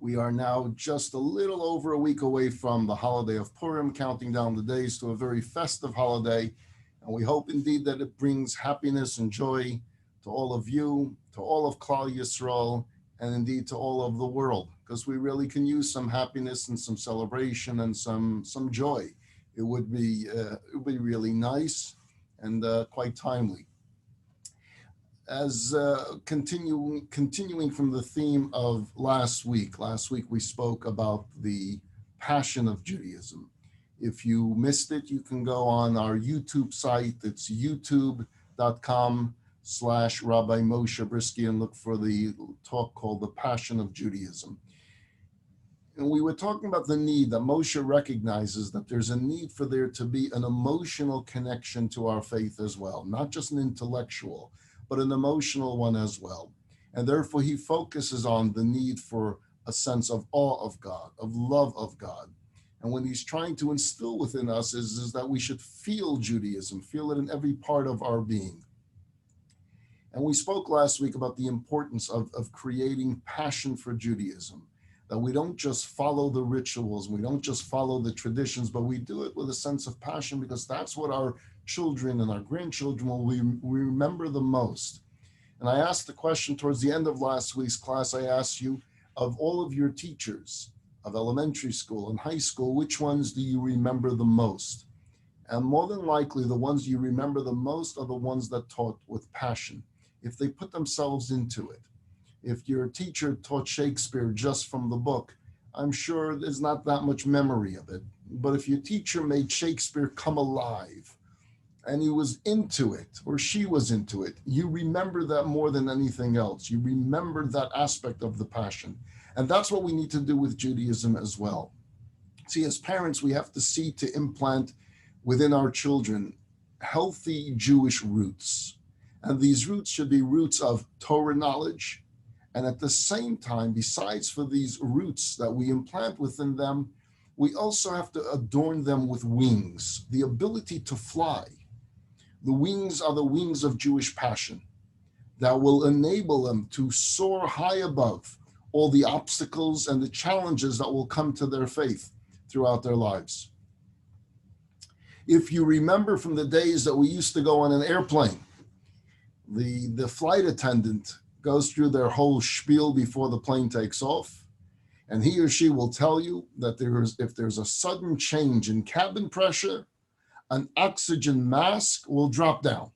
We are now just a little over a week away from the holiday of Purim, counting down the days to a very festive holiday. And we hope indeed that it brings happiness and joy to all of you, to all of Klal Yisrael, and indeed to all of the world, because we really can use some happiness and some celebration and some joy. It would be really nice and quite timely. As continuing from the theme of last week we spoke about the passion of Judaism. If you missed it, you can go on our YouTube site. It's youtube.com/Rabbi Moshe Bryski and look for the talk called The Passion of Judaism. And we were talking about the need that Moshe recognizes that there's a need for there to be an emotional connection to our faith as well, not just an intellectual, but an emotional one as well. And therefore he focuses on the need for a sense of awe of God, of love of God. And when he's trying to instill within us is that we should feel Judaism, feel it in every part of our being. And we spoke last week about the importance of creating passion for Judaism, that we don't just follow the rituals, we don't just follow the traditions, but we do it with a sense of passion, because that's what our children and our grandchildren will remember the most. And I asked the question towards the end of last week's class. I asked you, of all of your teachers of elementary school and high school, which ones do you remember the most? And more than likely, the ones you remember the most are the ones that taught with passion, if they put themselves into it. If your teacher taught Shakespeare just from the book, I'm sure there's not that much memory of it. But if your teacher made Shakespeare come alive, and he was into it, or she was into it, you remember that more than anything else. You remember that aspect of the passion. And that's what we need to do with Judaism as well. See, as parents, we have to see to implant within our children healthy Jewish roots. And these roots should be roots of Torah knowledge. And at the same time, besides for these roots that we implant within them, we also have to adorn them with wings, the ability to fly. The wings are the wings of Jewish passion that will enable them to soar high above all the obstacles and the challenges that will come to their faith throughout their lives. If you remember from the days that we used to go on an airplane, the flight attendant goes through their whole spiel before the plane takes off, and he or she will tell you that if there's a sudden change in cabin pressure, an oxygen mask will drop down.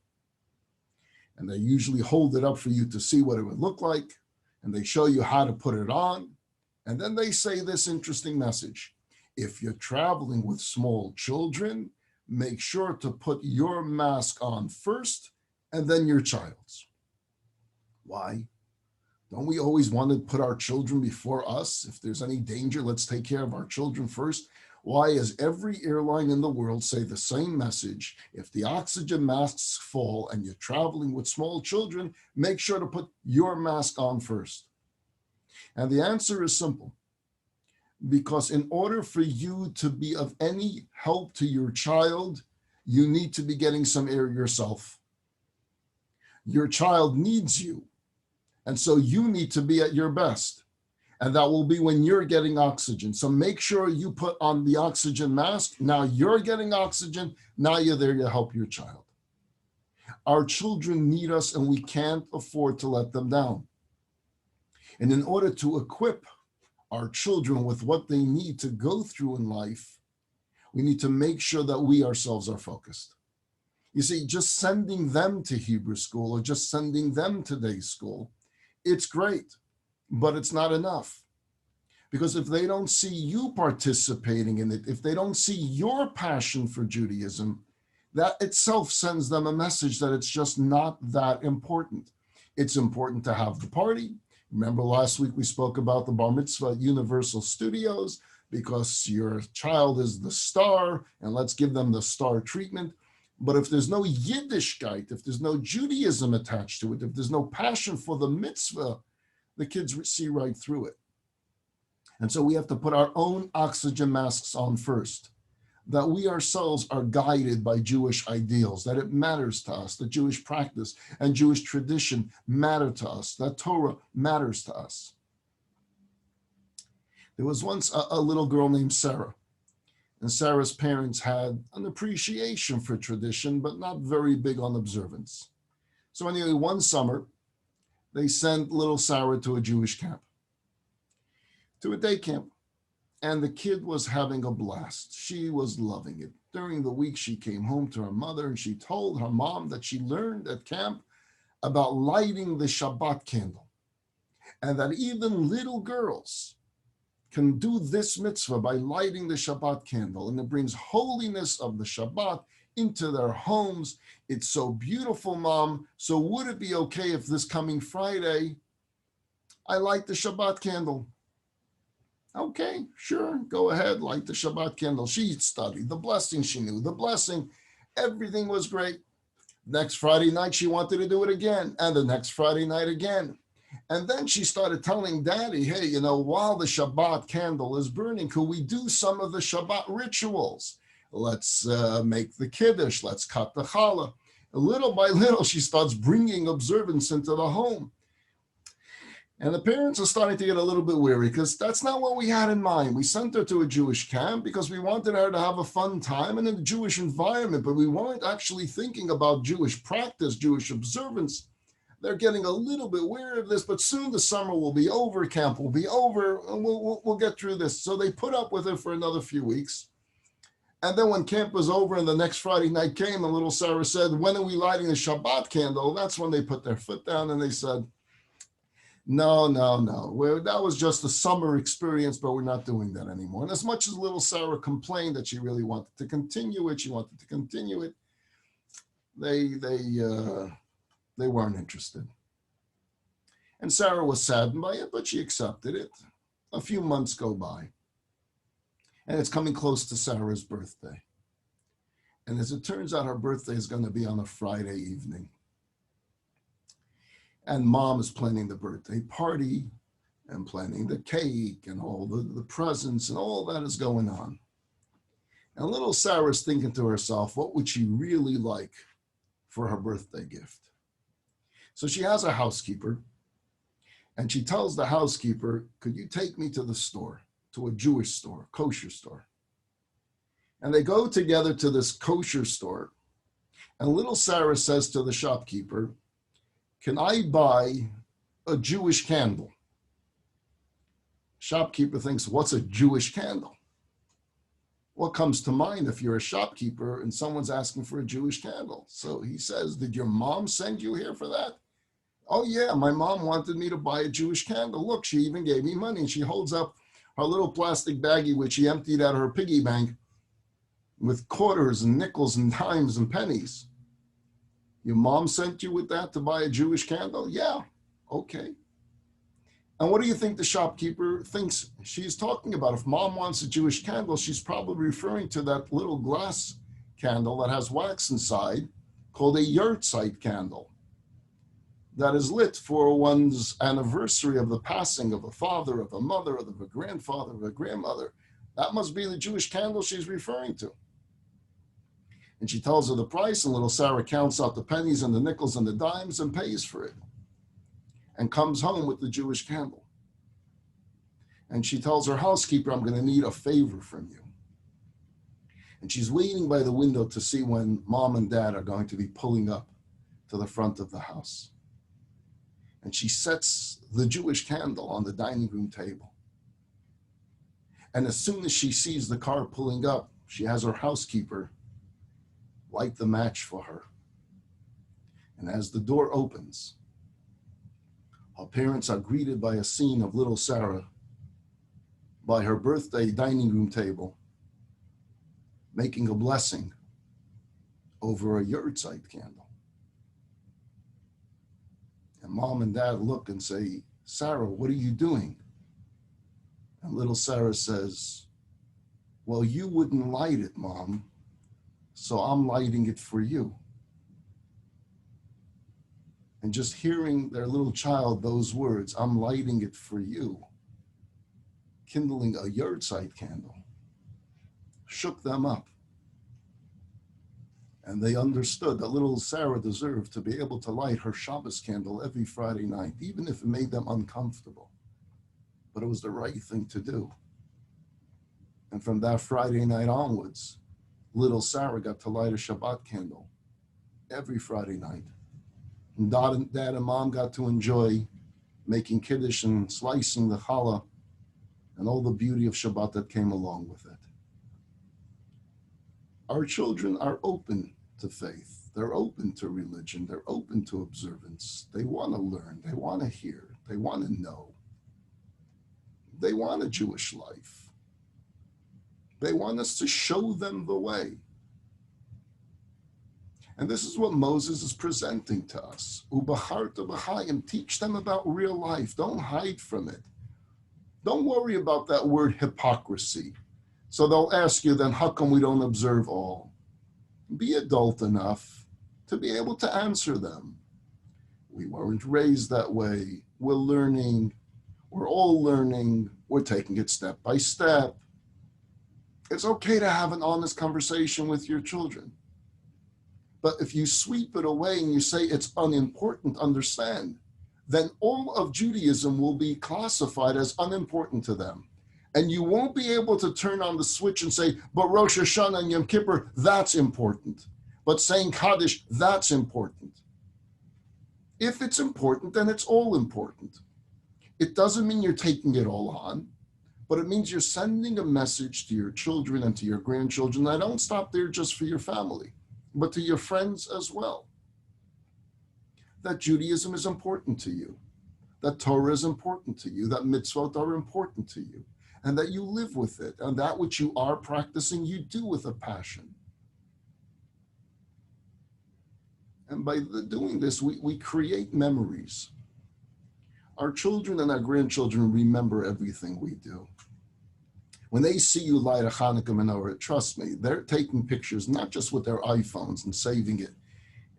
And they usually hold it up for you to see what it would look like, and they show you how to put it on. And then they say this interesting message: if you're traveling with small children, make sure to put your mask on first and then your child's. Why? Don't we always want to put our children before us? If there's any danger, let's take care of our children first. Why does every airline in the world say the same message? If the oxygen masks fall and you're traveling with small children, make sure to put your mask on first. And the answer is simple. Because in order for you to be of any help to your child, you need to be getting some air yourself. Your child needs you. And so you need to be at your best. And that will be when you're getting oxygen. So make sure you put on the oxygen mask. Now you're getting oxygen. Now you're there to help your child. Our children need us, and we can't afford to let them down. And in order to equip our children with what they need to go through in life, we need to make sure that we ourselves are focused. You see, just sending them to Hebrew school or just sending them to day school, it's great, but it's not enough. Because if they don't see you participating in it, if they don't see your passion for Judaism, that itself sends them a message that it's just not that important. It's important to have the party. Remember last week we spoke about the Bar Mitzvah at Universal Studios, because your child is the star, and let's give them the star treatment. But if there's no Yiddishkeit, if there's no Judaism attached to it, if there's no passion for the mitzvah, the kids see right through it. And so we have to put our own oxygen masks on first, that we ourselves are guided by Jewish ideals, that it matters to us, that Jewish practice and Jewish tradition matter to us, that Torah matters to us. There was once a little girl named Sarah, and Sarah's parents had an appreciation for tradition, but not very big on observance. So anyway, one summer, they sent little Sarah to a Jewish camp, to a day camp. And the kid was having a blast. She was loving it. During the week, she came home to her mother and she told her mom that she learned at camp about lighting the Shabbat candle, and that even little girls can do this mitzvah by lighting the Shabbat candle, and it brings holiness of the Shabbat into their homes. It's so beautiful, Mom. So would it be okay if this coming Friday I light the Shabbat candle? Okay, sure, go ahead, light the Shabbat candle. She studied the blessing, she knew the blessing. Everything was great. Next Friday night, she wanted to do it again, and the next Friday night again. And then she started telling Daddy, hey, while the Shabbat candle is burning, could we do some of the Shabbat rituals? Let's make the Kiddush, let's cut the challah. Little by little, she starts bringing observance into the home. And the parents are starting to get a little bit weary because that's not what we had in mind. We sent her to a Jewish camp because we wanted her to have a fun time in a Jewish environment, but we weren't actually thinking about Jewish practice, Jewish observance. They're getting a little bit weary of this, but soon the summer will be over, camp will be over, and we'll get through this. So they put up with it for another few weeks. And then when camp was over and the next Friday night came, and little Sarah said, when are we lighting the Shabbat candle? That's when they put their foot down and they said, no. That was just a summer experience, but we're not doing that anymore. And as much as little Sarah complained that she really wanted to continue it, they weren't interested. And Sarah was saddened by it, but she accepted it. A few months go by, and it's coming close to Sarah's birthday. And as it turns out, her birthday is going to be on a Friday evening. And Mom is planning the birthday party and planning the cake and all the presents and all that is going on. And little Sarah's thinking to herself, what would she really like for her birthday gift? So she has a housekeeper, and she tells the housekeeper, could you take me to the store, to a Jewish store, kosher store? And they go together to this kosher store, and little Sarah says to the shopkeeper, can I buy a Jewish candle? Shopkeeper thinks, what's a Jewish candle? What comes to mind if you're a shopkeeper and someone's asking for a Jewish candle? So he says, did your mom send you here for that? Oh yeah, my mom wanted me to buy a Jewish candle. Look, she even gave me money. And she holds up her little plastic baggie, which she emptied out of her piggy bank with quarters and nickels and dimes and pennies. Your mom sent you with that to buy a Jewish candle? Yeah, okay. And what do you think the shopkeeper thinks she's talking about? If Mom wants a Jewish candle, she's probably referring to that little glass candle that has wax inside called a yahrzeit candle that is lit for one's anniversary of the passing of a father, of a mother, of a grandfather, of a grandmother. That must be the Jewish candle she's referring to. And she tells her the price, and little Sarah counts out the pennies and the nickels and the dimes and pays for it and comes home with the Jewish candle. And she tells her housekeeper, I'm going to need a favor from you. And she's waiting by the window to see when Mom and Dad are going to be pulling up to the front of the house. And she sets the Jewish candle on the dining room table. And as soon as she sees the car pulling up, she has her housekeeper light the match for her. And as the door opens, her parents are greeted by a scene of little Sarah by her birthday dining room table, making a blessing over a yahrzeit candle. And Mom and Dad look and say, Sarah, what are you doing? And little Sarah says, well, you wouldn't light it, Mom, so I'm lighting it for you. And just hearing their little child, those words, I'm lighting it for you, kindling a yahrzeit candle, shook them up. And they understood that little Sarah deserved to be able to light her Shabbos candle every Friday night, even if it made them uncomfortable. But it was the right thing to do. And from that Friday night onwards, little Sarah got to light a Shabbat candle every Friday night. And Dad and Mom got to enjoy making Kiddush and slicing the challah and all the beauty of Shabbat that came along with it. Our children are open to faith. They're open to religion. They're open to observance. They want to learn. They want to hear. They want to know. They want a Jewish life. They want us to show them the way. And this is what Moses is presenting to us. Ubacharta b'chaim, teach them about real life. Don't hide from it. Don't worry about that word hypocrisy. So they'll ask you, then how come we don't observe all? Be adult enough to be able to answer them. We weren't raised that way. We're learning. We're all learning. We're taking it step by step. It's okay to have an honest conversation with your children. But if you sweep it away and you say it's unimportant, understand, then all of Judaism will be classified as unimportant to them. And you won't be able to turn on the switch and say, but Rosh Hashanah and Yom Kippur, that's important. But saying Kaddish, that's important. If it's important, then it's all important. It doesn't mean you're taking it all on, but it means you're sending a message to your children and to your grandchildren. I don't stop there just for your family, but to your friends as well. That Judaism is important to you, that Torah is important to you, that mitzvot are important to you, and that you live with it, and that which you are practicing, you do with a passion. And by doing this, we create memories. Our children and our grandchildren remember everything we do. When they see you light a Hanukkah menorah, trust me, they're taking pictures, not just with their iPhones and saving it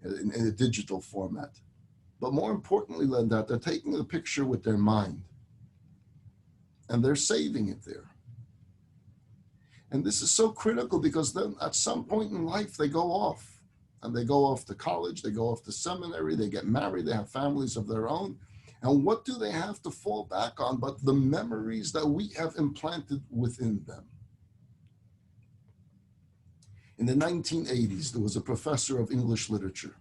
in a digital format, but more importantly than that, they're taking the picture with their mind and they're saving it there. And this is so critical because then at some point in life, they go off and they go off to college, they go off to seminary, they get married, they have families of their own. And what do they have to fall back on but the memories that we have implanted within them? In the 1980s, there was a professor of English literature,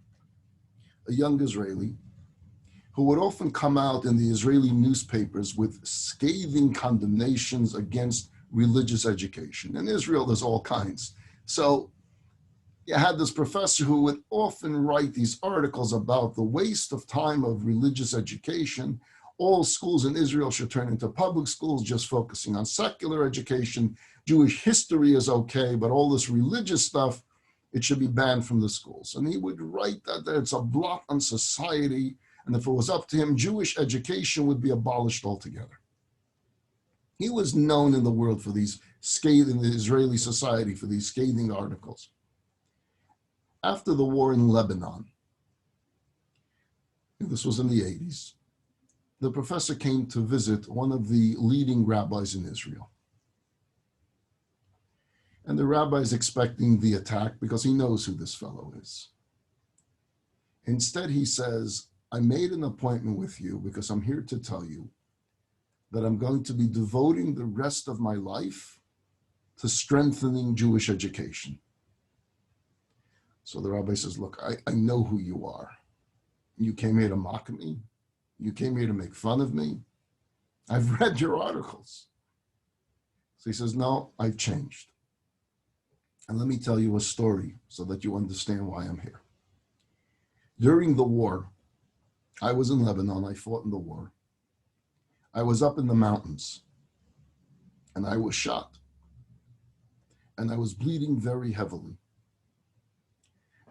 a young Israeli, who would often come out in the Israeli newspapers with scathing condemnations against religious education. In Israel, there's all kinds. So you had this professor who would often write these articles about the waste of time of religious education. All schools in Israel should turn into public schools, just focusing on secular education. Jewish history is okay, but all this religious stuff, it should be banned from the schools. And he would write that it's a blot on society, and if it was up to him, Jewish education would be abolished altogether. He was known in the world for these in the Israeli society for these scathing articles. After the war in Lebanon, this was in the 80s, the professor came to visit one of the leading rabbis in Israel. And the rabbi is expecting the attack because he knows who this fellow is. Instead, he says, I made an appointment with you because I'm here to tell you that I'm going to be devoting the rest of my life to strengthening Jewish education. So the rabbi says, look, I know who you are. You came here to mock me. You came here to make fun of me. I've read your articles. So he says, no, I've changed. And let me tell you a story so that you understand why I'm here. During the war, I was in Lebanon. I fought in the war. I was up in the mountains and I was shot. And I was bleeding very heavily.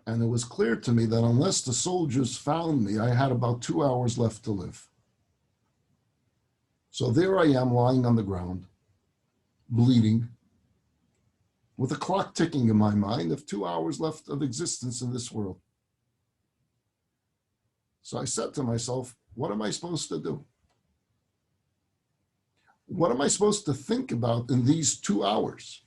And it was clear to me that unless the soldiers found me, I had about 2 hours left to live. So there I am lying on the ground, bleeding, with a clock ticking in my mind of 2 hours left of existence in this world. So I said to myself, what am I supposed to do? What am I supposed to think about in these 2 hours?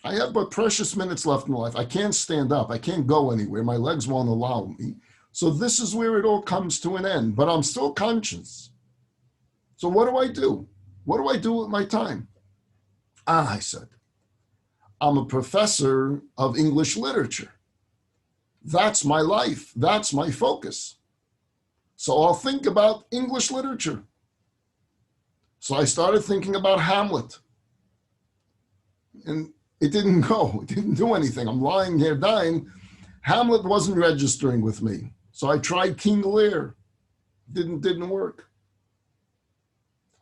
I have but precious minutes left in life. I can't stand up. I can't go anywhere. My legs won't allow me. So this is where it all comes to an end, but I'm still conscious. So what do I do? What do I do with my time? I said, I'm a professor of English literature. That's my life. That's my focus. So I'll think about English literature. So I started thinking about Hamlet. And it didn't go. It didn't do anything. I'm lying here dying. Hamlet wasn't registering with me. So I tried King Lear. Didn't work.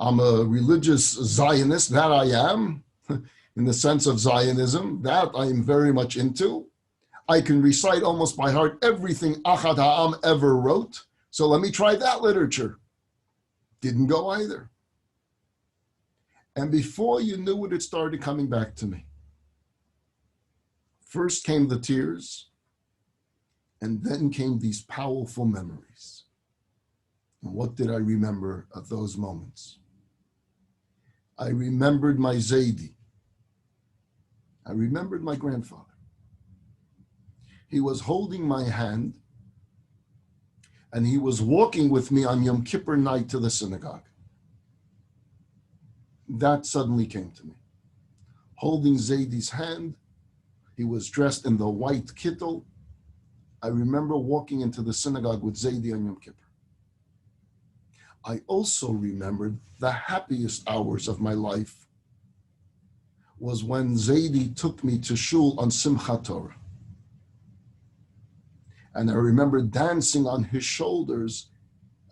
I'm a religious Zionist, that I am, in the sense of Zionism, that I'm very much into. I can recite almost by heart everything Achad Ha'am ever wrote. So let me try that literature. Didn't go either. And before you knew it, it started coming back to me. First came the tears, and then came these powerful memories. And what did I remember at those moments? I remembered my Zaidi. I remembered my grandfather. He was holding my hand, and he was walking with me on Yom Kippur night to the synagogue. That suddenly came to me. Holding Zaidi's hand, he was dressed in the white kittel. I remember walking into the synagogue with Zaidi on Yom Kippur. I also remembered the happiest hours of my life was when Zaidi took me to shul on Simchat Torah. And I remember dancing on his shoulders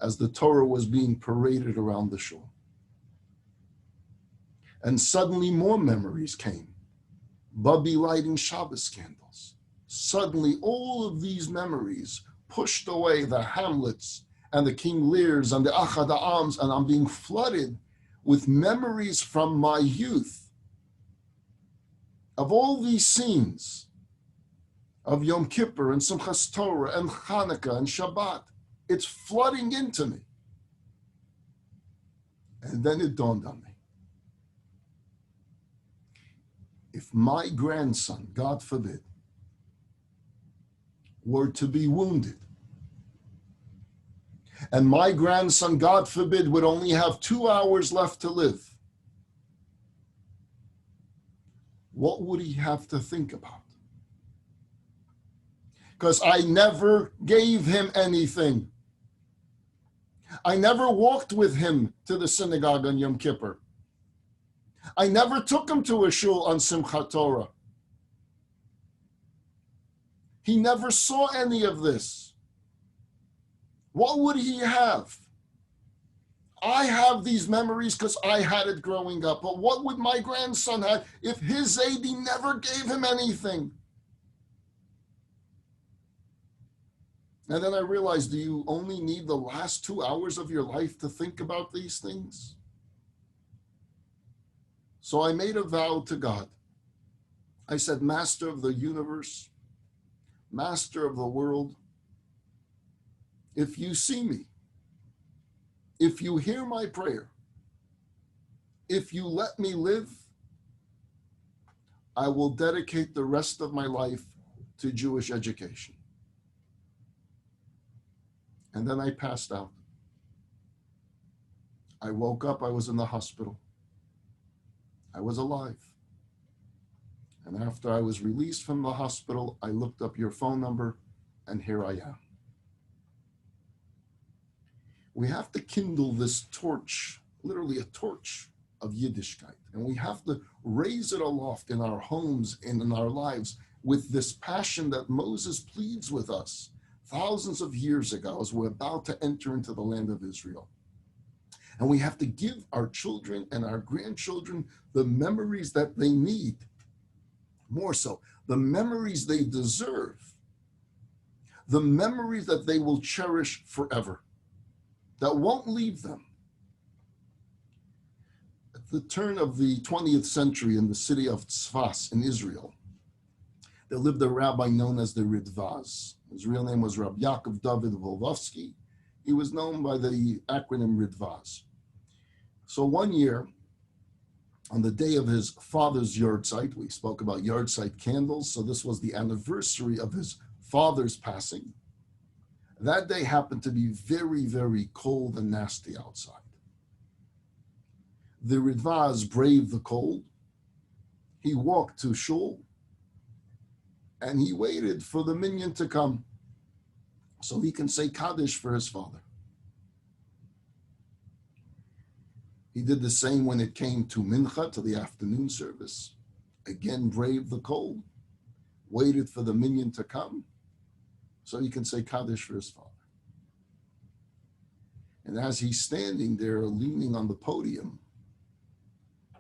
as the Torah was being paraded around the shul. And suddenly more memories came. Bubby lighting Shabbos candles. Suddenly all of these memories pushed away the Hamlets and the King Lears and the Achad Ha'ams, and I'm being flooded with memories from my youth of all these scenes of Yom Kippur and Simchas Torah and Hanukkah and Shabbat. It's flooding into me. And then it dawned on me. If my grandson, God forbid, were to be wounded, and my grandson, God forbid, would only have 2 hours left to live, what would he have to think about? Because I never gave him anything. I never walked with him to the synagogue on Yom Kippur. I never took him to a shul on Simchat Torah. He never saw any of this. What would he have? I have these memories because I had it growing up. But what would my grandson have if his Zaidi never gave him anything? And then I realized, do you only need the last 2 hours of your life to think about these things? So I made a vow to God. I said, Master of the universe, Master of the world, if you see me, if you hear my prayer, if you let me live, I will dedicate the rest of my life to Jewish education. And then I passed out. I woke up, I was in the hospital. I was alive. And after I was released from the hospital, I looked up your phone number, and here I am. We have to kindle this torch, literally a torch of Yiddishkeit, and we have to raise it aloft in our homes and in our lives with this passion that Moses pleads with us thousands of years ago as we're about to enter into the land of Israel. And we have to give our children and our grandchildren the memories that they need, more so, the memories they deserve, the memories that they will cherish forever, that won't leave them. At the turn of the 20th century in the city of Tzfas in Israel, there lived a rabbi known as the Ridvaz. His real name was Rabbi Yaakov David Volvovsky. He was known by the acronym Ridvaz. So one year, on the day of his father's yahrzeit, we spoke about yahrzeit candles, so this was the anniversary of his father's passing. That day happened to be very, very cold and nasty outside. The Ridvaz braved the cold, he walked to shul and he waited for the minyan to come so he can say Kaddish for his father. He did the same when it came to mincha, to the afternoon service. Again, braved the cold, waited for the minyan to come so he can say Kaddish for his father. And as he's standing there leaning on the podium,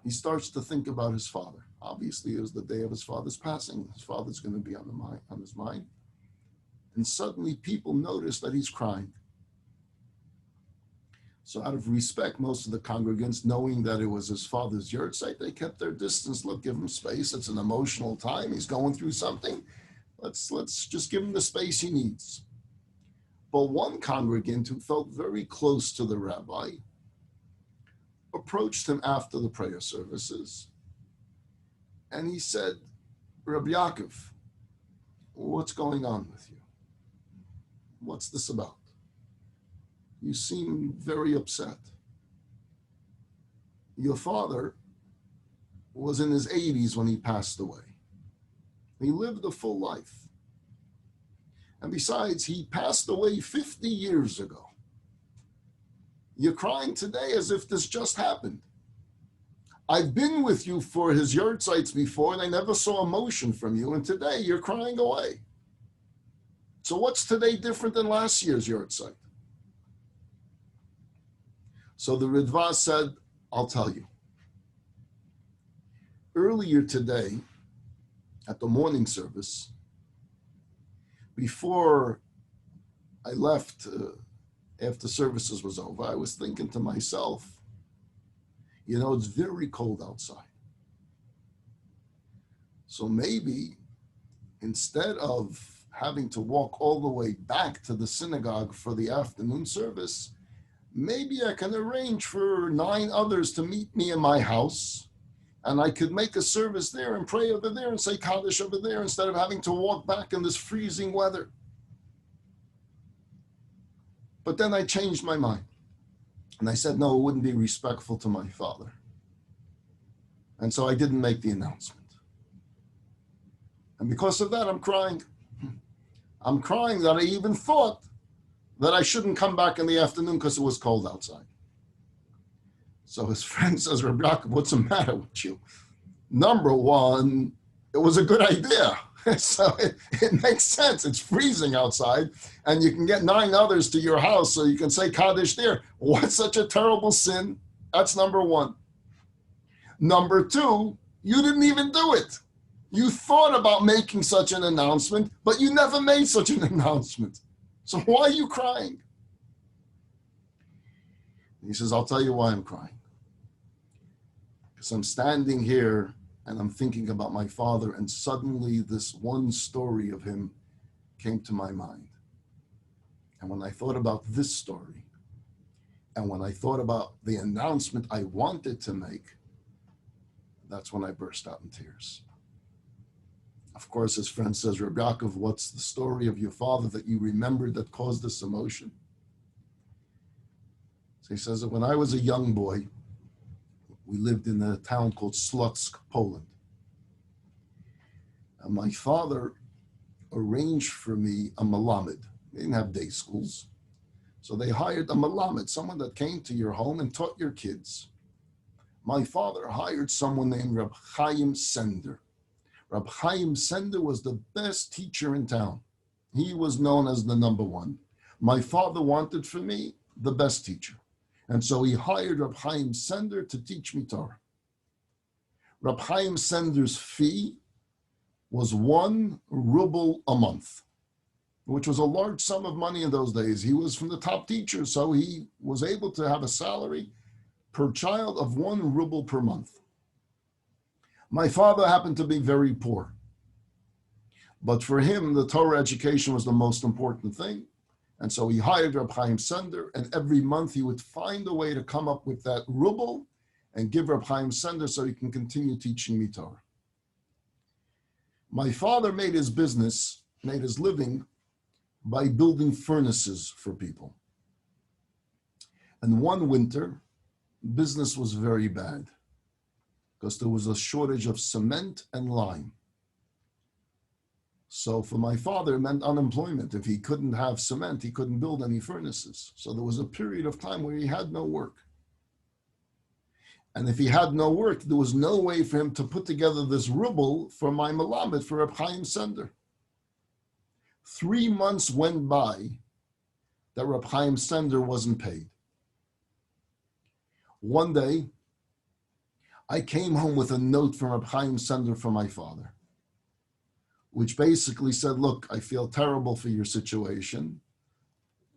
he starts to think about his father. Obviously, it was the day of his father's passing. His father's going to be on his mind. And suddenly people notice that he's crying. So out of respect, most of the congregants, knowing that it was his father's yahrzeit, they kept their distance. Look, give him space. It's an emotional time. He's going through something. Let's just give him the space he needs. But one congregant who felt very close to the rabbi approached him after the prayer services. And he said, Rabbi Yaakov, what's going on with you? What's this about? You seem very upset. Your father was in his 80s when he passed away. He lived a full life. And besides, he passed away 50 years ago. You're crying today as if this just happened. I've been with you for his yahrzeits before, and I never saw emotion from you, and today you're crying away. So what's today different than last year's yahrzeit? So the Ritva said, I'll tell you. Earlier today, at the morning service, before I left after services was over, I was thinking to myself, it's very cold outside. So maybe instead of having to walk all the way back to the synagogue for the afternoon service, maybe I can arrange for 9 others to meet me in my house, and I could make a service there and pray over there and say Kaddish over there instead of having to walk back in this freezing weather. But then I changed my mind. And I said, no, it wouldn't be respectful to my father. And so I didn't make the announcement. And because of that, I'm crying. I'm crying that I even thought that I shouldn't come back in the afternoon because it was cold outside. So his friend says, Rabbi Yaakov, what's the matter with you? Number one, it was a good idea. So it makes sense. It's freezing outside, and you can get 9 others to your house so you can say Kaddish there. What's such a terrible sin? That's number one. Number two, you didn't even do it. You thought about making such an announcement, but you never made such an announcement. So why are you crying? He says, I'll tell you why I'm crying. Because I'm standing here and I'm thinking about my father, and suddenly this one story of him came to my mind. And when I thought about this story, and when I thought about the announcement I wanted to make, that's when I burst out in tears. Of course, his friend says, Rabbi Yaakov, what's the story of your father that you remembered that caused this emotion? So he says that when I was a young boy, we lived in a town called Slutsk, Poland. And my father arranged for me a melamed. They didn't have day schools. So they hired a melamed, someone that came to your home and taught your kids. My father hired someone named Reb Chaim Sender. Reb Chaim Sender was the best teacher in town. He was known as the number one. My father wanted for me the best teacher. And so he hired Reb Chaim Sender to teach me Torah. Reb Chaim Sender's fee was 1 ruble a month, which was a large sum of money in those days. He was from the top teachers, so he was able to have a salary per child of 1 ruble per month. My father happened to be very poor, but for him, the Torah education was the most important thing. And so he hired Reb Chaim Sender, and every month he would find a way to come up with that ruble and give Reb Chaim Sender so he can continue teaching me Torah. My father made his living by building furnaces for people. And one winter, business was very bad. because there was a shortage of cement and lime. So for my father, it meant unemployment. If he couldn't have cement, he couldn't build any furnaces. So there was a period of time where he had no work. And if he had no work, there was no way for him to put together this ruble for my Melamed, for Reb Chaim Sender. 3 months went by that Reb Chaim Sender wasn't paid. One day, I came home with a note from Reb Chaim Sender from my father, which basically said, look, I feel terrible for your situation,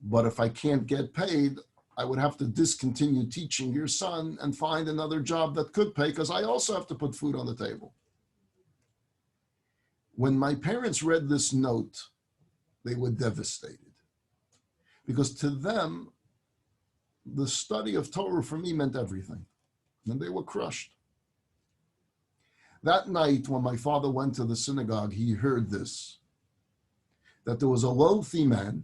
but if I can't get paid, I would have to discontinue teaching your son and find another job that could pay, because I also have to put food on the table. When my parents read this note, they were devastated, because to them, the study of Torah for me meant everything, and they were crushed. That night, when my father went to the synagogue, he heard this, that there was a wealthy man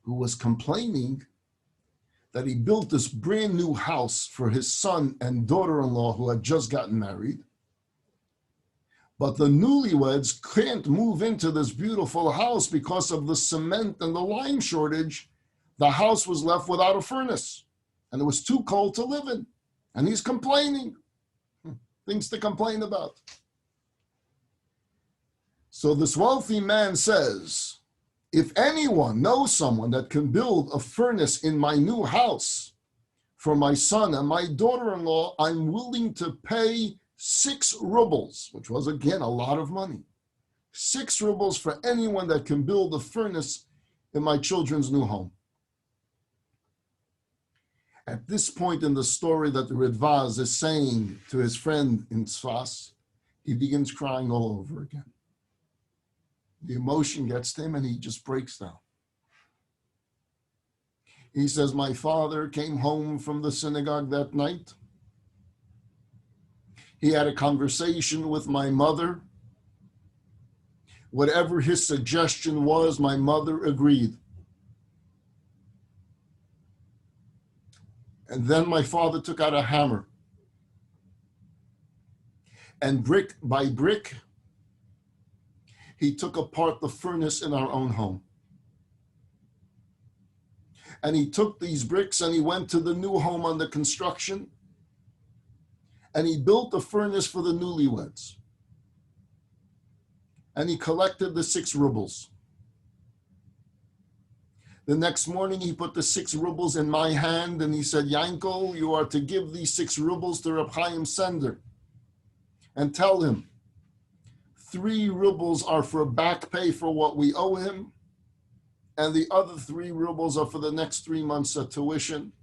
who was complaining that he built this brand new house for his son and daughter-in-law who had just gotten married, but the newlyweds can't move into this beautiful house because of the cement and the lime shortage. The house was left without a furnace, and it was too cold to live in, and he's complaining. Things to complain about. So this wealthy man says, if anyone knows someone that can build a furnace in my new house for my son and my daughter-in-law, I'm willing to pay 6 rubles, which was again a lot of money. 6 rubles for anyone that can build a furnace in my children's new home. At this point in the story that the Ridvaz is saying to his friend in Tzfas, he begins crying all over again. The emotion gets to him and he just breaks down. He says, my father came home from the synagogue that night. He had a conversation with my mother. Whatever his suggestion was, my mother agreed. And then my father took out a hammer. And brick by brick, he took apart the furnace in our own home. And he took these bricks and he went to the new home under construction. And he built a furnace for the newlyweds. And he collected the 6 rubles. The next morning, he put the 6 rubles in my hand and he said, Yankel, you are to give these 6 rubles to Reb Chaim Sender and tell him 3 rubles are for back pay for what we owe him, and the other 3 rubles are for the next 3 months of tuition.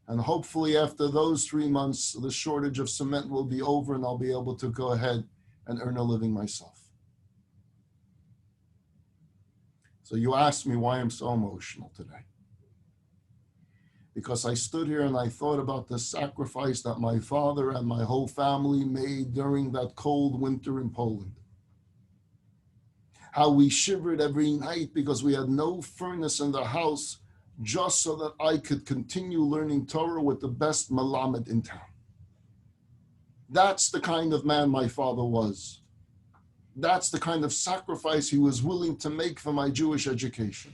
And hopefully after those 3 months, the shortage of cement will be over and I'll be able to go ahead and earn a living myself. So you asked me why I'm so emotional today. Because I stood here and I thought about the sacrifice that my father and my whole family made during that cold winter in Poland. How we shivered every night because we had no furnace in the house, just so that I could continue learning Torah with the best Melamed in town. That's the kind of man my father was. That's the kind of sacrifice he was willing to make for my Jewish education.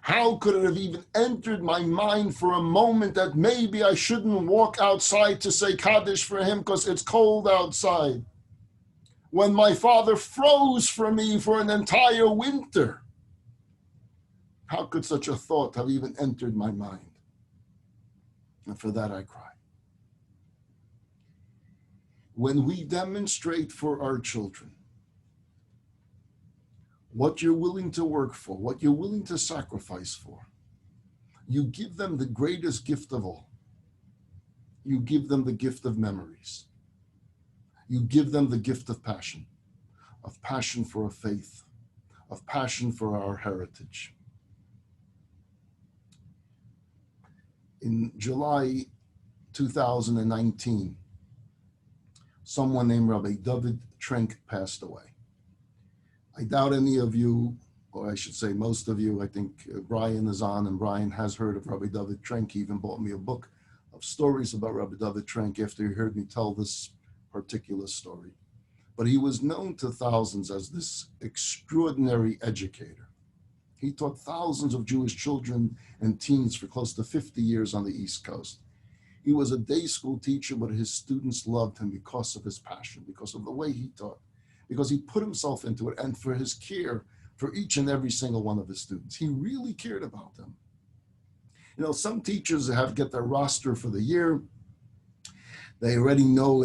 How could it have even entered my mind for a moment that maybe I shouldn't walk outside to say Kaddish for him because it's cold outside, when my father froze for me for an entire winter? How could such a thought have even entered my mind? And for that I cry. When we demonstrate for our children what you're willing to work for, what you're willing to sacrifice for, you give them the greatest gift of all. You give them the gift of memories. You give them the gift of passion for a faith, of passion for our heritage. In July 2019, someone named Rabbi David Trenk passed away. I doubt any of you, or I should say most of you, I think Brian is on, and Brian has heard of Rabbi David Trenk. He even bought me a book of stories about Rabbi David Trenk after he heard me tell this particular story. But he was known to thousands as this extraordinary educator. He taught thousands of Jewish children and teens for close to 50 years on the East Coast. He was a day school teacher, but his students loved him because of his passion, because of the way he taught, because he put himself into it, and for his care for each and every single one of his students. He really cared about them. You know, some teachers get their roster for the year. They already know,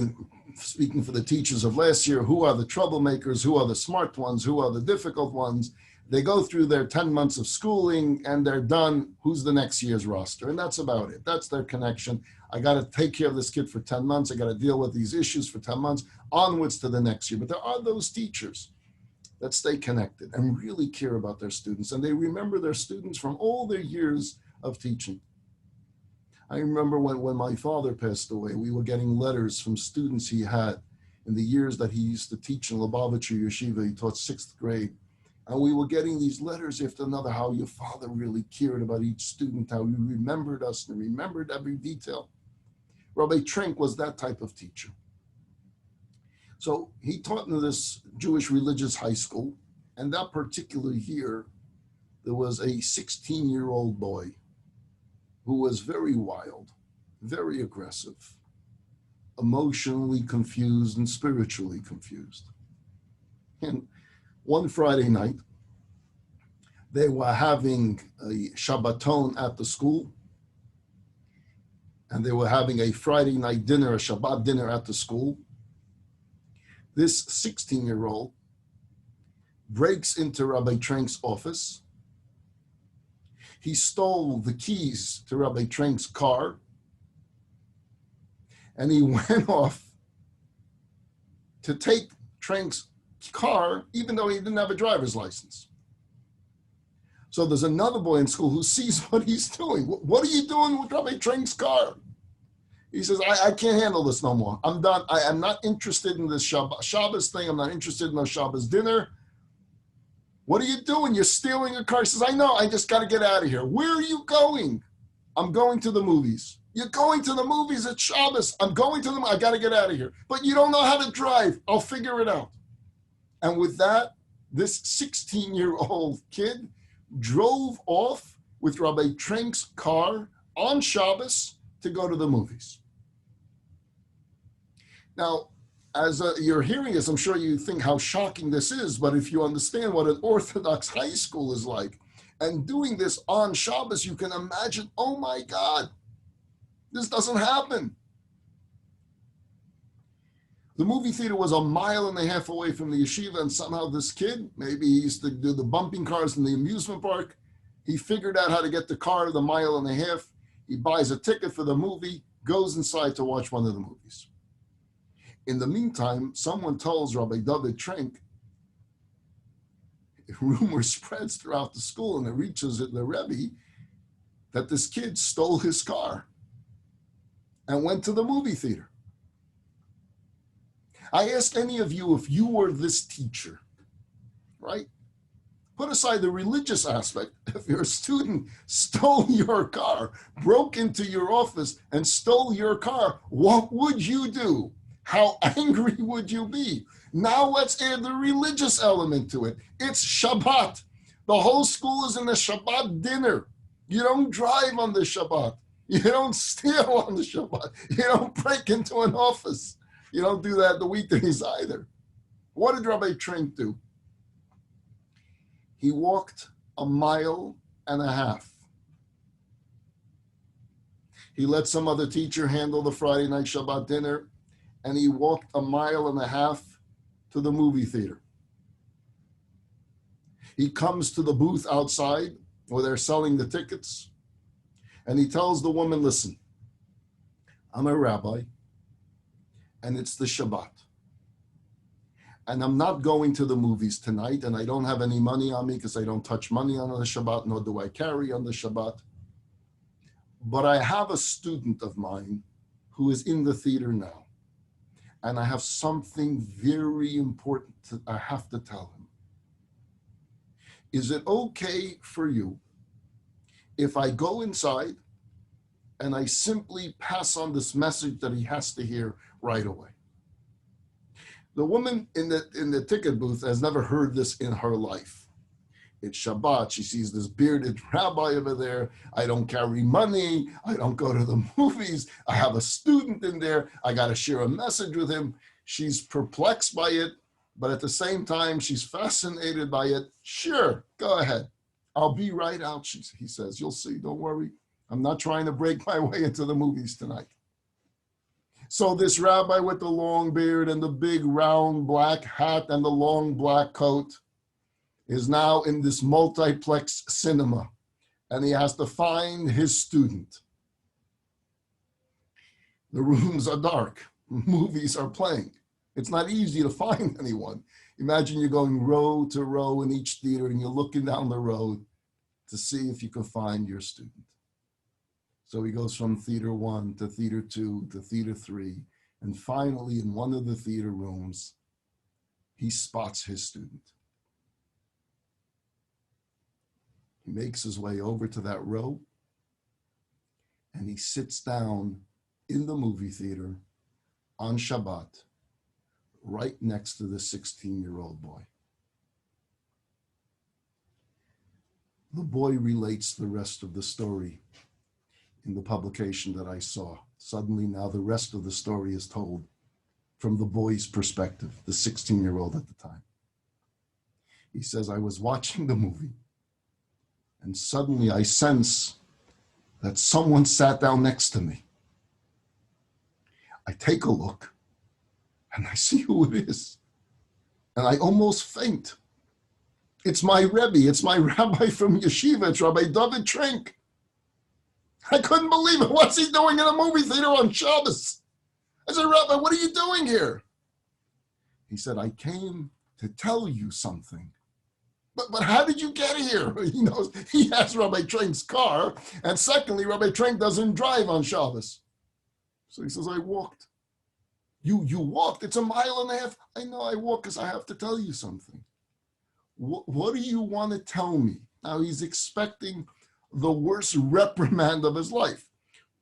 speaking for the teachers of last year, who are the troublemakers, who are the smart ones, who are the difficult ones. They go through their 10 months of schooling and they're done. Who's the next year's roster? And that's about it. That's their connection. I got to take care of this kid for 10 months. I got to deal with these issues for 10 months, onwards to the next year. But there are those teachers that stay connected and really care about their students. And they remember their students from all their years of teaching. I remember when my father passed away, we were getting letters from students he had in the years that he used to teach in Lubavitcher Yeshiva. He taught 6th grade. And we were getting these letters after another, how your father really cared about each student, how he remembered us and remembered every detail. Rabbi Trenk was that type of teacher. So he taught in this Jewish religious high school. And that particular year, there was a 16-year-old boy who was very wild, very aggressive, emotionally confused and spiritually confused. And one Friday night, they were having a Shabbaton at the school, and they were having a Friday night dinner, a Shabbat dinner at the school. This 16-year-old breaks into Rabbi Trenk's office. He stole the keys to Rabbi Trenk's car, and he went off to take Trenk's car, even though he didn't have a driver's license. So there's another boy in school who sees what he's doing. What are you doing with Rabbi Trenk's car? He says, I can't handle this no more. I'm done. I am not interested in this Shabbos thing. I'm not interested in no Shabbos dinner. What are you doing? You're stealing a car. He says, I know. I just got to get out of here. Where are you going? I'm going to the movies. You're going to the movies at Shabbos. I'm going to them. I got to get out of here. But you don't know how to drive. I'll figure it out. And with that, this 16-year-old kid drove off with Rabbi Trenk's car on Shabbos to go to the movies. Now, as you're hearing this, I'm sure you think how shocking this is, but if you understand what an Orthodox high school is like, and doing this on Shabbos, you can imagine, oh my God, this doesn't happen. The movie theater was 1.5 miles away from the yeshiva, and somehow this kid, maybe he used to do the bumping cars in the amusement park, he figured out how to get the car 1.5 miles. He buys a ticket for the movie, goes inside to watch one of the movies. In the meantime, someone tells Rabbi David Trenk, rumor spreads throughout the school and it reaches the Rebbe that this kid stole his car and went to the movie theater. I ask any of you, if you were this teacher, right? Put aside the religious aspect. If your student stole your car, broke into your office and stole your car, what would you do? How angry would you be? Now let's add the religious element to it. It's Shabbat. The whole school is in the Shabbat dinner. You don't drive on the Shabbat. You don't steal on the Shabbat. You don't break into an office. You don't do that the weekdays either. What did Rabbi Trenk do? He walked 1.5 miles. He let some other teacher handle the Friday night Shabbat dinner, and he walked 1.5 miles to the movie theater. He comes to the booth outside where they're selling the tickets, and he tells the woman, listen, I'm a rabbi, and it's the Shabbat. And I'm not going to the movies tonight, and I don't have any money on me because I don't touch money on the Shabbat, nor do I carry on the Shabbat. But I have a student of mine who is in the theater now, and I have something very important I have to tell him. Is it okay for you if I go inside and I simply pass on this message that he has to hear right away. The woman in the ticket booth has never heard this in her life. It's Shabbat. She sees this bearded rabbi over there. I don't carry money. I don't go to the movies. I have a student in there. I got to share a message with him. She's perplexed by it, but at the same time, she's fascinated by it. Sure, go ahead. I'll be right out, he says. You'll see. Don't worry. I'm not trying to break my way into the movies tonight. So this rabbi with the long beard and the big round black hat and the long black coat is now in this multiplex cinema, and he has to find his student. The rooms are dark. Movies are playing. It's not easy to find anyone. Imagine you're going row to row in each theater and you're looking down the road to see if you can find your student. So he goes from theater 1 to theater 2 to theater 3. And finally, in one of the theater rooms, he spots his student. He makes his way over to that row and he sits down in the movie theater on Shabbat, right next to the 16-year-old boy. The boy relates the rest of the story in the publication that I saw. Suddenly now the rest of the story is told from the boy's perspective, the 16-year-old at the time. He says, I was watching the movie and suddenly I sense that someone sat down next to me. I take a look and I see who it is. And I almost faint. It's my Rebbe, it's my rabbi from yeshiva, it's Rabbi David Trink. I couldn't believe it. What's he doing in a movie theater on Shabbos? I said, Rabbi, what are you doing here? He said, I came to tell you something. But how did you get here? He knows he has Rabbi Trink's car. And secondly, Rabbi Trink doesn't drive on Shabbos. So he says, I walked. You walked? It's 1.5 miles. I know I walk because I have to tell you something. What do you want to tell me? Now he's expecting the worst reprimand of his life.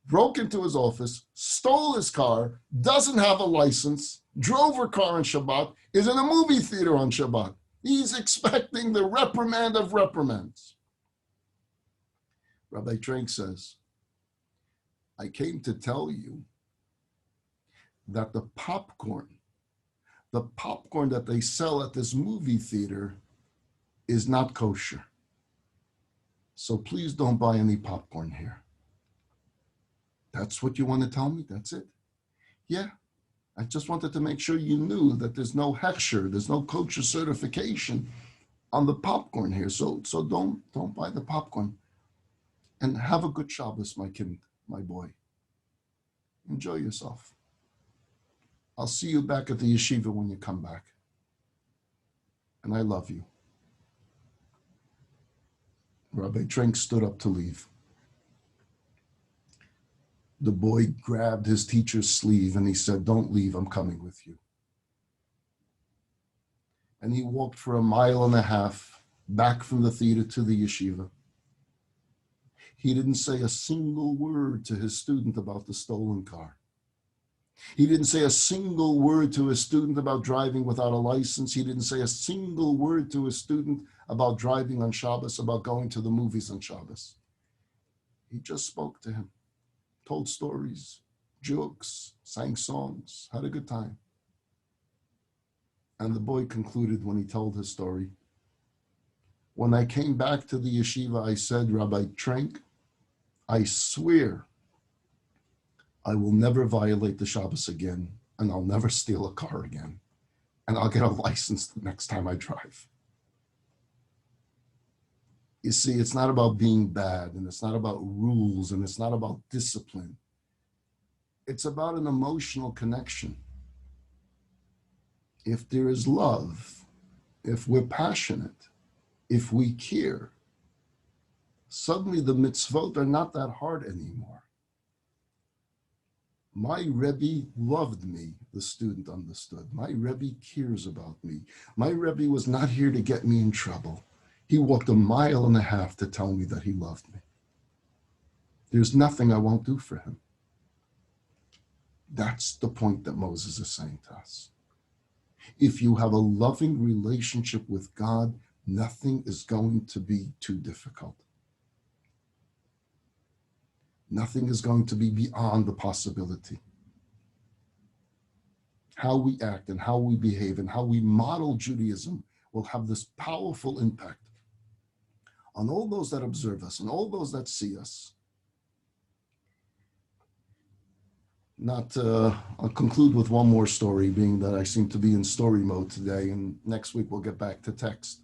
Broke into his office, stole his car, doesn't have a license, drove her car on Shabbat, is in a movie theater on Shabbat. He's expecting the reprimand of reprimands. Rabbi Trink says, I came to tell you that the popcorn that they sell at this movie theater is not kosher. So please don't buy any popcorn here. That's what you want to tell me? That's it? Yeah. I just wanted to make sure you knew that there's no hechsher, there's no kosher certification on the popcorn here. So don't buy the popcorn. And have a good Shabbos, my kid, my boy. Enjoy yourself. I'll see you back at the yeshiva when you come back. And I love you. Rabbi Trink stood up to leave. The boy grabbed his teacher's sleeve and he said, don't leave, I'm coming with you. And he walked for 1.5 miles back from the theater to the yeshiva. He didn't say a single word to his student about the stolen car. He didn't say a single word to his student about driving without a license. He didn't say a single word to his student about driving on Shabbos, about going to the movies on Shabbos. He just spoke to him, told stories, jokes, sang songs, had a good time. And the boy concluded when he told his story, when I came back to the yeshiva, I said, Rabbi Trink, I swear I will never violate the Shabbos again, and I'll never steal a car again, and I'll get a license the next time I drive. You see, it's not about being bad, and it's not about rules, and it's not about discipline. It's about an emotional connection. If there is love, if we're passionate, if we care, suddenly the mitzvot are not that hard anymore. My Rebbe loved me, the student understood. My Rebbe cares about me. My Rebbe was not here to get me in trouble. He walked 1.5 miles to tell me that he loved me. There's nothing I won't do for him. That's the point that Moses is saying to us. If you have a loving relationship with God, nothing is going to be too difficult. Nothing is going to be beyond the possibility. How we act and how we behave and how we model Judaism will have this powerful impact on all those that observe us and all those that see us. I'll conclude with one more story, being that I seem to be in story mode today, and next week we'll get back to text.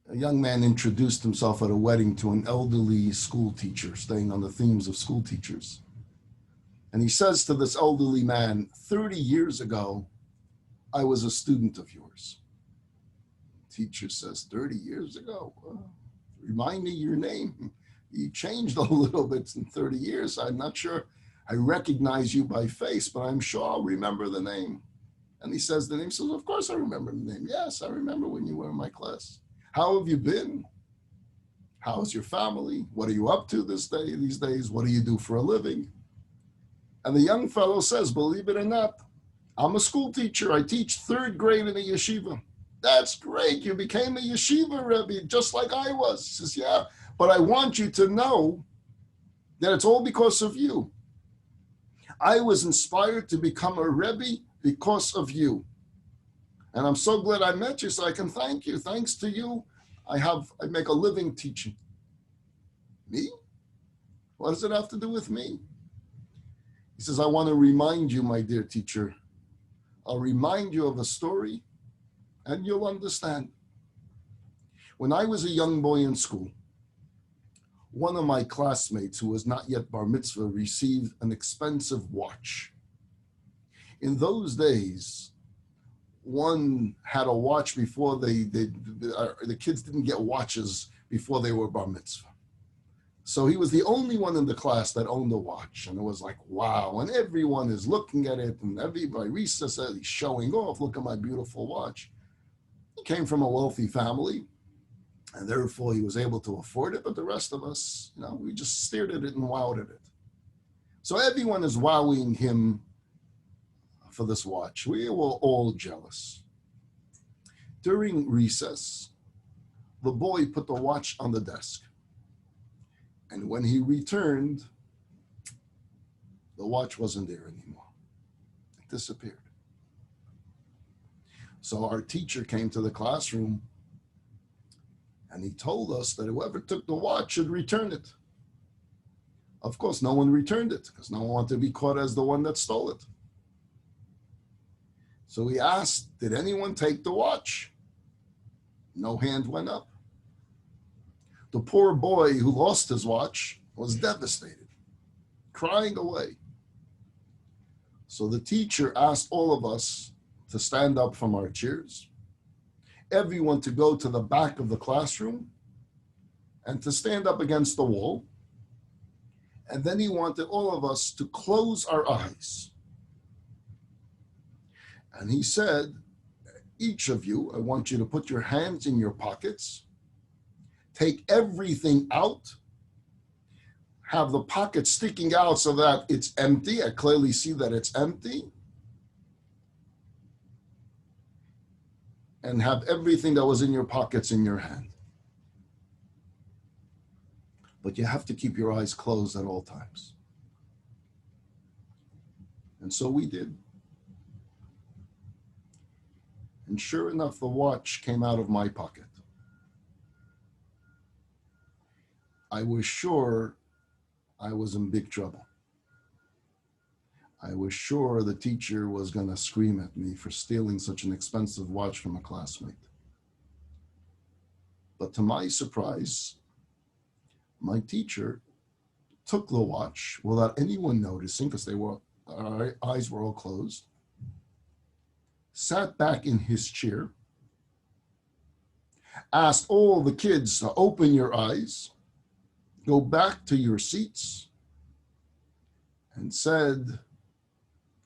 A young man introduced himself at a wedding to an elderly school teacher, staying on the themes of school teachers. And he says to this elderly man, 30 years ago, I was a student of yours. The teacher says, 30 years ago? Remind me your name. You changed a little bit in 30 years. I'm not sure I recognize you by face, but I'm sure I'll remember the name. And he says the name. He says, of course I remember the name. Yes, I remember when you were in my class. How have you been? How's your family? What are you up to these days? What do you do for a living? And the young fellow says, believe it or not, I'm a school teacher. I teach third grade in a yeshiva. That's great. You became a yeshiva Rebbe, just like I was. He says, yeah, but I want you to know that it's all because of you. I was inspired to become a Rebbe because of you. And I'm so glad I met you so I can thank you. Thanks to you, I make a living teaching. Me? What does it have to do with me? He says, I want to remind you, my dear teacher. I'll remind you of a story and you'll understand. When I was a young boy in school, one of my classmates who was not yet bar mitzvah received an expensive watch. In those days, one had a watch before the kids didn't get watches before they were bar mitzvah. So he was the only one in the class that owned a watch. And it was like, wow. And everyone is looking at it. And everybody, Risa said, he's showing off. Look at my beautiful watch. He came from a wealthy family. And therefore he was able to afford it. But the rest of us, we just stared at it and wowed at it. So everyone is wowing him for this watch. We were all jealous. During recess, the boy put the watch on the desk. And when he returned, the watch wasn't there anymore. It disappeared. So our teacher came to the classroom and he told us that whoever took the watch should return it. Of course, no one returned it because no one wanted to be caught as the one that stole it. So he asked, did anyone take the watch? No hand went up. The poor boy who lost his watch was devastated, crying away. So the teacher asked all of us to stand up from our chairs, everyone to go to the back of the classroom and to stand up against the wall. And then he wanted all of us to close our eyes. And he said, each of you, I want you to put your hands in your pockets, take everything out, have the pocket sticking out so that it's empty. I clearly see that it's empty. And have everything that was in your pockets in your hand. But you have to keep your eyes closed at all times. And so we did. And sure enough, the watch came out of my pocket. I was sure I was in big trouble. I was sure the teacher was going to scream at me for stealing such an expensive watch from a classmate. But to my surprise, my teacher took the watch without anyone noticing because our eyes were all closed, sat back in his chair, asked all the kids to open your eyes, go back to your seats, and said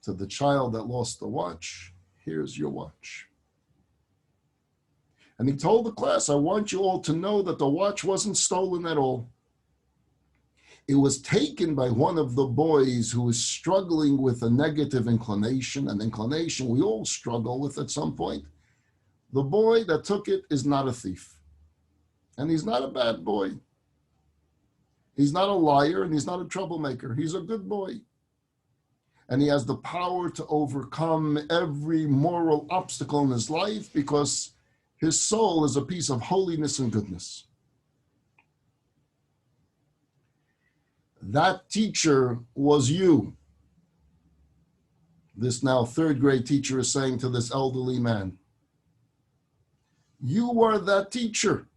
to the child that lost the watch, here's your watch. And he told the class, I want you all to know that the watch wasn't stolen at all. it was taken by one of the boys who was struggling with a negative inclination, an inclination we all struggle with at some point. The boy that took it is not a thief. And he's not a bad boy. He's not a liar, and he's not a troublemaker. He's a good boy. And he has the power to overcome every moral obstacle in his life because his soul is a piece of holiness and goodness. That teacher was you. This now third grade teacher is saying to this elderly man, you were that teacher.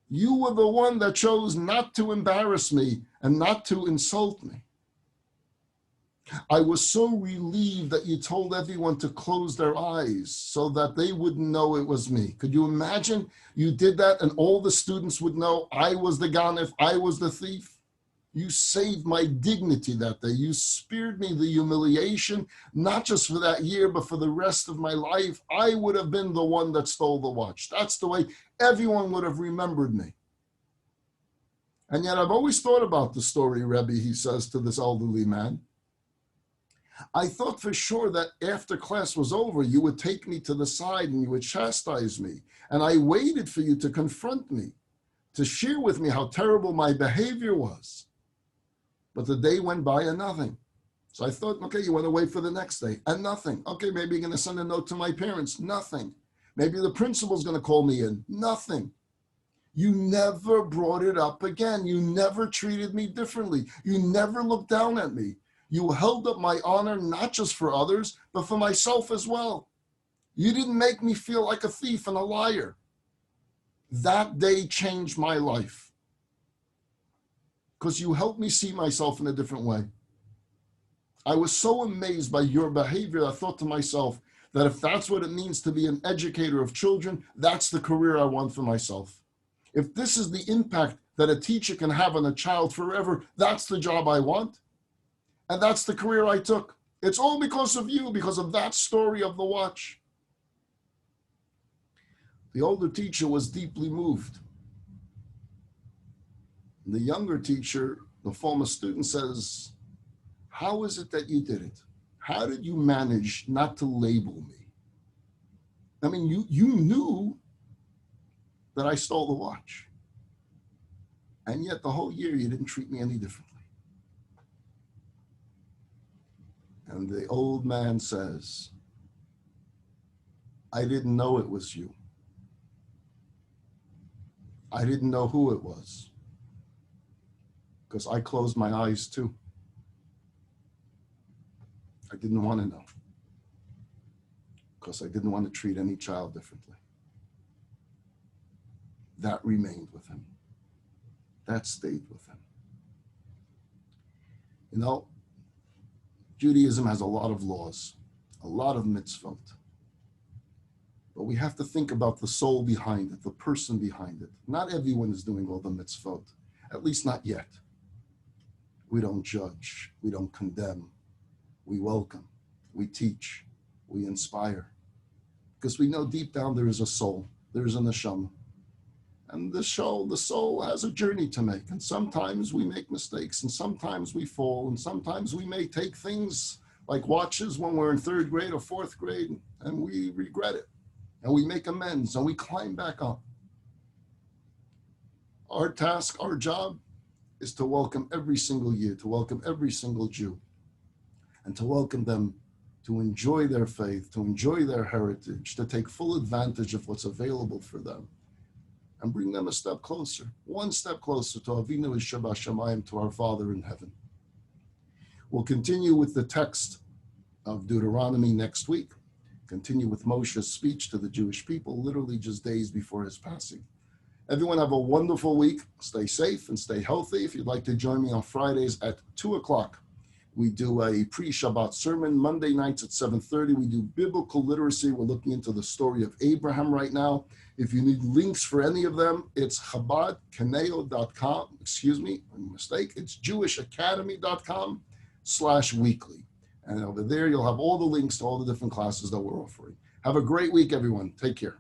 You were the one that chose not to embarrass me and not to insult me. I was so relieved that you told everyone to close their eyes so that they wouldn't know it was me. Could you imagine you did that and all the students would know I was the ganef, I was the thief? You saved my dignity that day. You spared me the humiliation, not just for that year, but for the rest of my life. I would have been the one that stole the watch. That's the way everyone would have remembered me. And yet I've always thought about the story, Rebbe, he says to this elderly man. I thought for sure that after class was over, you would take me to the side and you would chastise me. And I waited for you to confront me, to share with me how terrible my behavior was. But the day went by and nothing. So I thought, okay, you went away for the next day and nothing. Okay, maybe you're going to send a note to my parents. Nothing. Maybe the principal's going to call me in. Nothing. You never brought it up again. You never treated me differently. You never looked down at me. You held up my honor, not just for others, but for myself as well. You didn't make me feel like a thief and a liar. That day changed my life because you helped me see myself in a different way. I was so amazed by your behavior, I thought to myself that if that's what it means to be an educator of children, that's the career I want for myself. If this is the impact that a teacher can have on a child forever, that's the job I want. And that's the career I took. It's all because of you, because of that story of the watch. The older teacher was deeply moved. The younger teacher, the former student, says, how is it that you did it? How did you manage not to label me? I mean, you knew that I stole the watch. And yet the whole year you didn't treat me any differently. And the old man says, I didn't know it was you. I didn't know who it was because I closed my eyes too. I didn't want to know because I didn't want to treat any child differently. That remained with him. That stayed with him. You know, Judaism has a lot of laws, a lot of mitzvot. But we have to think about the soul behind it, the person behind it. Not everyone is doing all the mitzvot, at least not yet. We don't judge, we don't condemn, we welcome, we teach, we inspire. Because we know deep down there is a soul, there is a neshama. And the soul has a journey to make. And sometimes we make mistakes, and sometimes we fall, and sometimes we may take things like watches when we're in third grade or fourth grade, and we regret it. And we make amends, and we climb back up. Our task, our job, is to welcome every single year, to welcome every single Jew, and to welcome them to enjoy their faith, to enjoy their heritage, to take full advantage of what's available for them, and bring them a step closer, one step closer to Avinu Yeshua Shamayim, to our Father in heaven. We'll continue with the text of Deuteronomy next week, continue with Moshe's speech to the Jewish people, literally just days before his passing. Everyone have a wonderful week. Stay safe and stay healthy. If you'd like to join me on Fridays at 2 o'clock, we do a pre-Shabbat sermon. Monday nights at 7:30, we do biblical literacy. We're looking into the story of Abraham right now. If you need links for any of them, it's chabadconejo.com. Excuse me, mistake. It's jewishacademy.com/weekly. And over there, you'll have all the links to all the different classes that we're offering. Have a great week, everyone. Take care.